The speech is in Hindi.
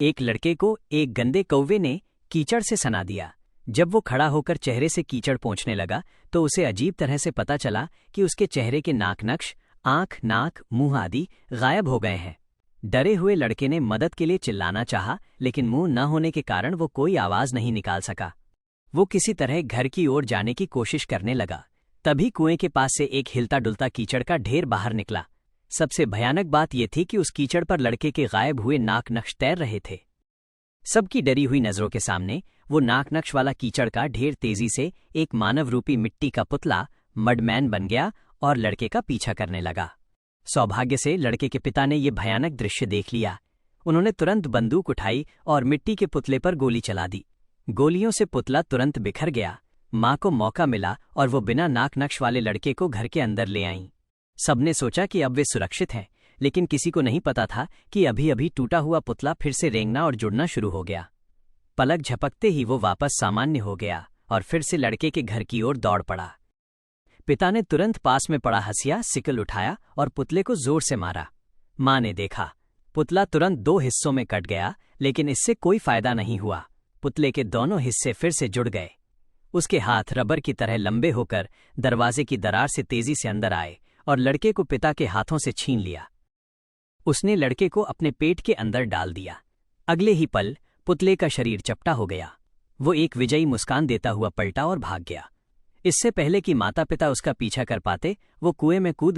एक लड़के को एक गंदे कौवे ने कीचड़ से सना दिया। जब वो खड़ा होकर चेहरे से कीचड़ पोंछने लगा तो उसे अजीब तरह से पता चला कि उसके चेहरे के नाक नक्श, आंख, नाक, मुंह आदि गायब हो गए हैं। डरे हुए लड़के ने मदद के लिए चिल्लाना चाहा, लेकिन मुंह न होने के कारण वो कोई आवाज नहीं निकाल सका। वो किसी तरह घर की ओर जाने की कोशिश करने लगा। तभी कुएं के पास से एक हिलता डुलता कीचड़ का ढेर बाहर निकला। सबसे भयानक बात यह थी कि उस कीचड़ पर लड़के के गायब हुए नाक नक्श तैर रहे थे। सबकी डरी हुई नजरों के सामने वो नाक नक्श वाला कीचड़ का ढेर तेजी से एक मानव रूपी मिट्टी का पुतला मडमैन बन गया और लड़के का पीछा करने लगा। सौभाग्य से लड़के के पिता ने यह भयानक दृश्य देख लिया। उन्होंने तुरंत बंदूक उठाई और मिट्टी के पुतले पर गोली चला दी। गोलियों से पुतला तुरंत बिखर गया। माँ को मौका मिला और वो बिना नाक नक्श वाले लड़के को घर के अंदर ले आईं। सबने सोचा कि अब वे सुरक्षित हैं, लेकिन किसी को नहीं पता था कि अभी अभी टूटा हुआ पुतला फिर से रेंगना और जुड़ना शुरू हो गया। पलक झपकते ही वो वापस सामान्य हो गया और फिर से लड़के के घर की ओर दौड़ पड़ा। पिता ने तुरंत पास में पड़ा हसिया सिकल उठाया और पुतले को जोर से मारा। माँ ने देखा, पुतला तुरंत दो हिस्सों में कट गया, लेकिन इससे कोई फायदा नहीं हुआ। पुतले के दोनों हिस्से फिर से जुड़ गए। उसके हाथ रबर की तरह लंबे होकर दरवाजे की दरार से तेजी से अंदर आए और लड़के को पिता के हाथों से छीन लिया। उसने लड़के को अपने पेट के अंदर डाल दिया। अगले ही पल पुतले का शरीर चपटा हो गया। वो एक विजयी मुस्कान देता हुआ पलटा और भाग गया। इससे पहले कि माता पिता उसका पीछा कर पाते, वो कुएं में कूद गए।